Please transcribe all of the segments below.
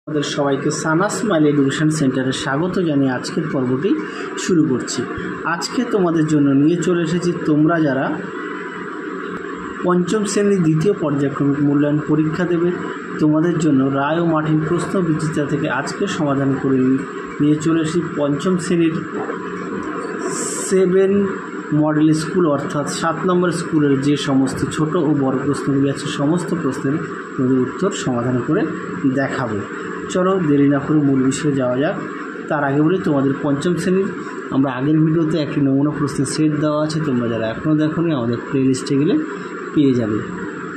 আমাদের সবাইকে সানা smile education সেন্টারে স্বাগত জানিয়ে আজকের পর্বটি শুরু করছি। আজকে তোমাদের জন্য নিয়ে চলে এসেছি তোমরা যারা পঞ্চম শ্রেণীর দ্বিতীয় পর্যায়ক্রমিক মূল্যায়ন পরীক্ষা দেবে, তোমাদের জন্য রায় ও মার্টিন প্রশ্ন বিচিত্রা থেকে আজকে সমাধান করে নিয়ে চলে এসেছি পঞ্চম শ্রেণীর 7 মডেল স্কুল অর্থাৎ 7 নম্বর স্কুলের যে সমস্ত ছোট ও বড় প্রশ্নগুলি আছে সমস্ত প্রশ্নের তোমাদের উত্তর সমাধান করে দেখাবো। চলো দেরি না করে মূল বিষয়ে যাওয়া যাক। তার আগে বলি তোমাদের পঞ্চম শ্রেণীর আমরা আগের ভিডিওতে একটি নমুনা প্রশ্নের সেট দেওয়া আছে, তোমরা যারা এখনও দেখোনি আমাদের প্লে লিস্টে গেলে পেয়ে যাবে।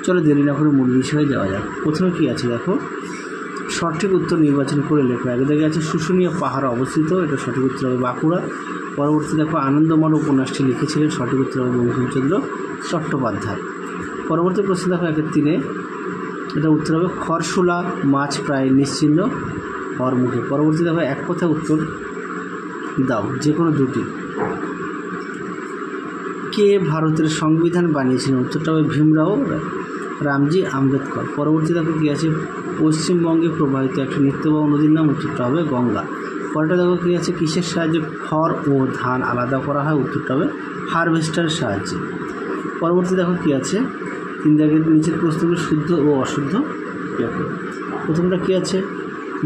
চলো দেরি না করে মূল বিষয়ে যাওয়া যাক। প্রথমে কী আছে দেখো, সঠিক উত্তর নির্বাচন করে লেখো। আগে দেখে আছে শুশুনিয়া পাহাড় অবস্থিত, এটা সঠিক উত্তর হবে বাঁকুড়া। পরবর্তী দেখো আনন্দমাল উপন্যাসটি লিখেছিলেন, সঠিক উত্তর হবে বঙ্কিমচন্দ্র চট্টোপাধ্যায়। পরবর্তী প্রশ্ন দেখো 1-3, এটা উত্তর হবে খরশোলা মাছ প্রায় নিশ্চিহ্ন হওয়ার মুখে। পরবর্তী দেখো এক কথায় উত্তর দাও, যে কোনো দুটি। কে ভারতের সংবিধান বানিয়েছিলেন? উত্তরটা হবে ভীমরাও রামজি আম্বেদকর। পরবর্তী দেখো কী আছে, পশ্চিমবঙ্গে প্রবাহিত একটি নিত্যবাহু নদীর নাম? উত্তরটা হবে গঙ্গা। পরেরটা দেখো কী আছে, কিসের সাহায্যে খড় ও ধান আলাদা করা হয়? উত্তরটা হবে হারভেস্টারের সাহায্যে। পরবর্তী দেখো কী আছে, 3 দাগের নিচের প্রশ্নগুলো শুদ্ধ ও অশুদ্ধ লেখো। প্রথমটা কী আছে,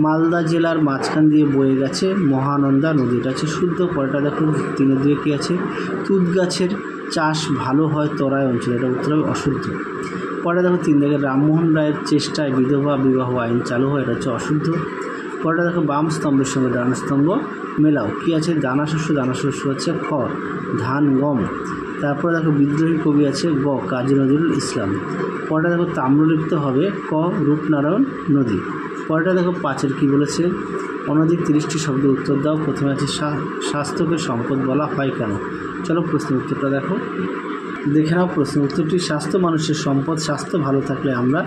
মালদা জেলার মাঝখান দিয়ে বয়ে গেছে মহানন্দা নদী, এটা আছে শুদ্ধ। পরেরটা দেখো 3-2 কী আছে, তুঁত গাছের চাষ ভালো হয় তরাই অঞ্চলে, এটা উত্তর হবে অশুদ্ধ। পরেরটা দেখো 3 দাগের রামমোহন রায়ের চেষ্টায় বিধবা বিবাহ আইন চালু হয়, এটা হচ্ছে অশুদ্ধ। পরেরটা দেখো বাম স্তম্ভের সঙ্গে ডান স্তম্ভ মেলাও। কী আছে, দানা শস্য হচ্ছে খ, ধান গম। তারপরে দেখো বিদ্রোহী কবি আছে গ, কাজী নজরুল ইসলাম। পরেরটা দেখো তাম্রলিপ্ত হবে ক, রূপনারায়ণ নদী। পরেরটা দেখো 5-এর কী বলেছে, অনধিক 30টি শব্দ উত্তর দাও। প্রথমে আছে স্বাস্থ্যকে সম্পদ বলা হয় কেন? চলো প্রশ্নের উত্তরটা দেখে নাও। প্রশ্নের উত্তরটি, স্বাস্থ্য মানুষের সম্পদ। স্বাস্থ্য ভালো থাকলে আমরা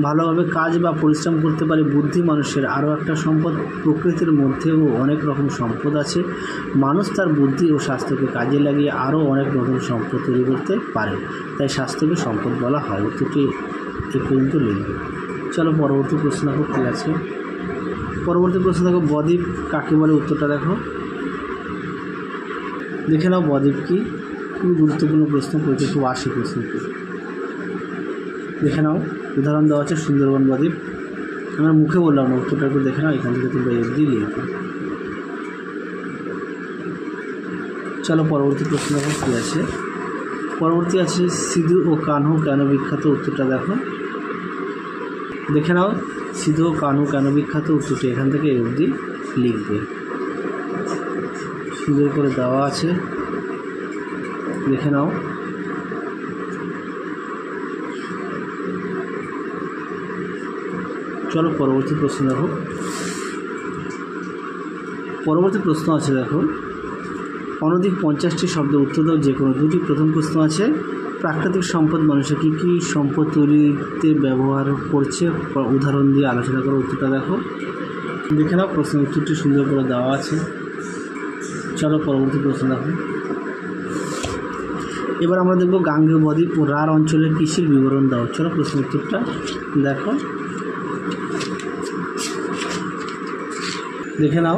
ভালোভাবে কাজ বা পরিশ্রম করতে পারি। বুদ্ধি মানুষের আরও একটা সম্পদ। প্রকৃতির মধ্যেও অনেক রকম সম্পদ আছে, মানুষ তার বুদ্ধি ও স্বাস্থ্যকে কাজে লাগিয়ে আরও অনেক নতুন সম্পদ তৈরি করতে পারে, তাই স্বাস্থ্যকে সম্পদ বলা হয়। উত্তরটি এ পর্যন্ত লিখবে। চলো পরবর্তী প্রশ্ন দেখো কী আছে। পরবর্তী প্রশ্ন দেখো, বদ্বীপ কাকে বলে? উত্তরটা দেখে নাও বদ্বীপ কী। খুবই গুরুত্বপূর্ণ প্রশ্ন, পরীক্ষা খুব আসে প্রশ্নটি। দেখে নাও, উদাহরণ দেওয়া আছে সুন্দরবন বদ্বীপ। আমরা মুখে বললাম না, উত্তরটা একটু দেখে নাও, এখান থেকে তোমরা এফডি লিখবে। চলো পরবর্তী প্রশ্ন দেখো কী আছে। পরবর্তী আছে সিধু ও কানহু কেন বিখ্যাত? উত্তরটা দেখে নাও, সিধু ও কানহু কেন বিখ্যাত? উত্তরটি এখান থেকে এফডি লিখবে। সুন্দর করে দেওয়া আছে, দেখে নাও। চলো পরবর্তী প্রশ্ন দেখো। পরবর্তী প্রশ্ন আছে দেখো, অনধিক 50টি শব্দ উত্তর দাও, যে কোনো দুটি। প্রথম প্রশ্ন আছে, প্রাকৃতিক সম্পদ মানুষের কী কী সম্পদ তৈরিতে ব্যবহার করছে? উদাহরণ দিয়ে আলোচনা করো। উত্তরটা দেখে নাও। প্রশ্নের উত্তরটি সুন্দর করে দেওয়া আছে। চলো পরবর্তী প্রশ্ন দেখো। এবার আমরা দেখব গাঙ্গেয় বদ্বীপ ও রাঢ় অঞ্চলের কৃষির বিবরণ দাও। চলো প্রশ্ন উত্তরটা দেখো, দেখে নাও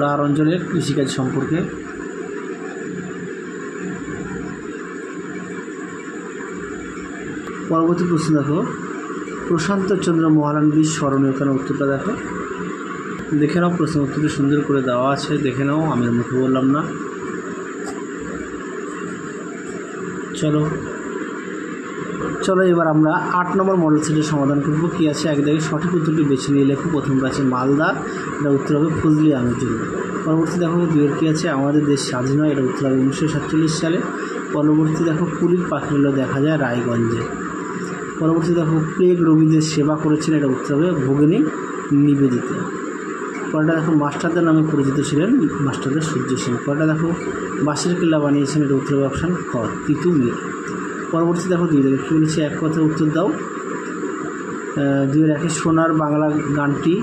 রাঢ় অঞ্চলের কৃষিকাজ সম্পর্কে। পরবর্তী প্রশ্ন দেখো, প্রশান্ত চন্দ্র মহারাণবীর স্মরণীয় কেন? উত্তরটা দেখে নাও। প্রশ্ন উত্তরটি সুন্দর করে দেওয়া আছে, দেখে নাও, আমি মুখে বললাম না। চলো এবার আমরা 8 নম্বর মডেল সেটের সমাধান করব। কী আছে, এক দাগে সঠিক উত্তরটি বেছে নিয়ে লেখো। প্রথমটা আছে মালদা, এটা উত্তর হবে ফজলি আমের জন্য। পরবর্তী দেখো 2-এর কী আছে, আমাদের দেশ স্বাধীন হয়, এটা উত্তর হবে 1947 সালে। পরবর্তী দেখো কুড়ির পাখিগুলো দেখা যায় রায়গঞ্জে। পরবর্তী দেখো প্লেগ রোগীদের সেবা করেছেন, এটা উত্তর হবে ভগিনী নিবেদিতা। পরেরটা দেখো মাস্টারদের নামে পরিচিত ছিলেন মাস্টারদের সূর্য সেন। পরেরটা দেখো বাঁশের কিল্লা বানিয়েছেন, এটা উত্তর হবে অপশান খ, তিতু মির। পরবর্তী দেখো 2 দেখো কী বলেছে, এক কথায় উত্তর দাও। 2-এর 1 সোনার বাংলা গানটি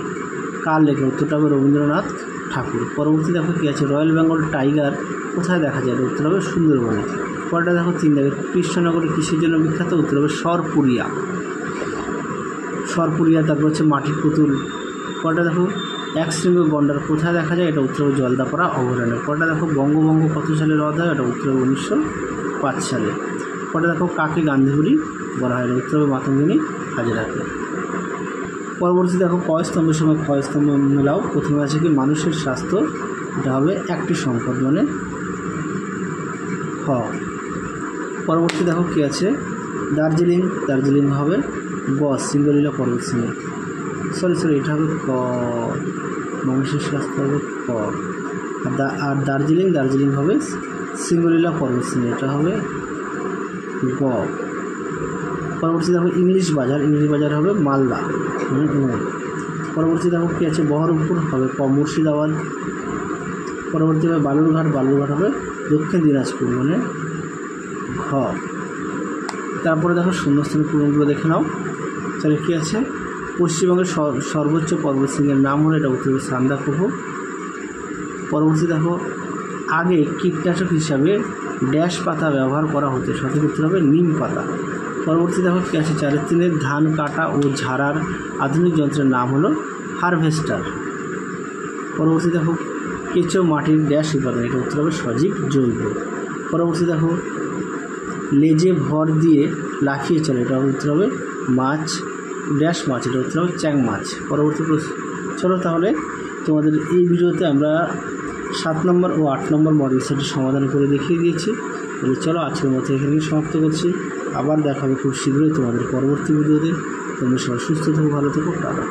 কার লেখা? উত্তরটা হবে রবীন্দ্রনাথ ঠাকুর। পরবর্তী দেখো কী আছে, রয়্যাল বেঙ্গল টাইগার কোথায় দেখা যায়? উত্তর হবে সুন্দরবনে। পরেরটা দেখো 3 দেখো, কৃষ্ণনগরে কিসের জন্য বিখ্যাত? উত্তর হবে সরপুরিয়া। তারপর হচ্ছে মাটির পুতুল পরেরটা দেখো এক শৃঙ্গ গন্ডার কোথায় দেখা যায়, এটা উত্তর হবে জলদাপাড়া অভয়ারণ্য। পরেরটা দেখো বঙ্গভঙ্গ কত সালে রদ হয়, এটা উত্তর হবে 1905 সালে। পরেরটা দেখো কাকে গান্ধীবুড়ি বলা হয়, এটা উত্তর হবে মাতঙ্গিনী হাজরাকে। পরবর্তী দেখো কয় স্তম্ভের সঙ্গে ক্ষয় স্তম্ভ মেলাও। প্রথমে আছে কি মানুষের স্বাস্থ্য, এটা হবে একটি সম্পদ মানে খ। পরবর্তী দেখো কী আছে দার্জিলিং হবে গ সিঙ্গলীলা পর্বতশ্রেণী, সরি এটা হবে ক, মানুষের স্বাস্থ্য হবে ক, আর দার্জিলিং হবে সিঙ্গলীলা পর্বতশ্রেণী, এটা হবে গ। পরবর্তী দেখো ইংলিশ বাজার হবে মালদা মানে উ। পরবর্তী দেখো কী আছে বহরমপুর হবে ক মুর্শিদাবাদ। পরবর্তী হবে বালুরঘাট হবে দক্ষিণ দিনাজপুর মানে ঘ। তারপরে দেখো শূন্যস্থান পূরণগুলো দেখে নাও। তাহলে কী আছে পশ্চিমবঙ্গের সর্বোচ্চ পর্বতশৃঙ্গের নাম হলো, এটা উত্তর হবে সান্দাকফু। পরবর্তী দেখো আগে কীটনাশক হিসাবে ড্যাশ পাতা ব্যবহার করা হতো, সঠিক উত্তর হবে নিম পাতা। পরবর্তী দেখো কী আছে 4-3 ধান কাটা ও ঝাড়ার আধুনিক যন্ত্রের নাম হলো হারভেস্টার। পরবর্তী দেখো কেঁচো মাটির ড্যাশ উপাদান, এটা উত্তর হবে সজীব জৈব। পরবর্তী দেখো লেজে ভর দিয়ে লাফিয়ে চলে, এটা উত্তর হবে মাছ, এটা উত্তর হবে চ্যাং মাছ। পরবর্তী প্রশ্ন, চলো তাহলে তোমাদের এই ভিডিওতে আমরা 7 নম্বর ও 8 নম্বর মডেল সেটটি সমাধান করে দেখিয়ে দিয়েছি। তাহলে চলো আজকের মতো এখানে সমাপ্ত করছি। আবার দেখা হবে খুব শীঘ্রই তোমাদের পরবর্তী ভিডিওতে। তোমরা সবাই সুস্থ থেকো, ভালো থেকো, টাটা।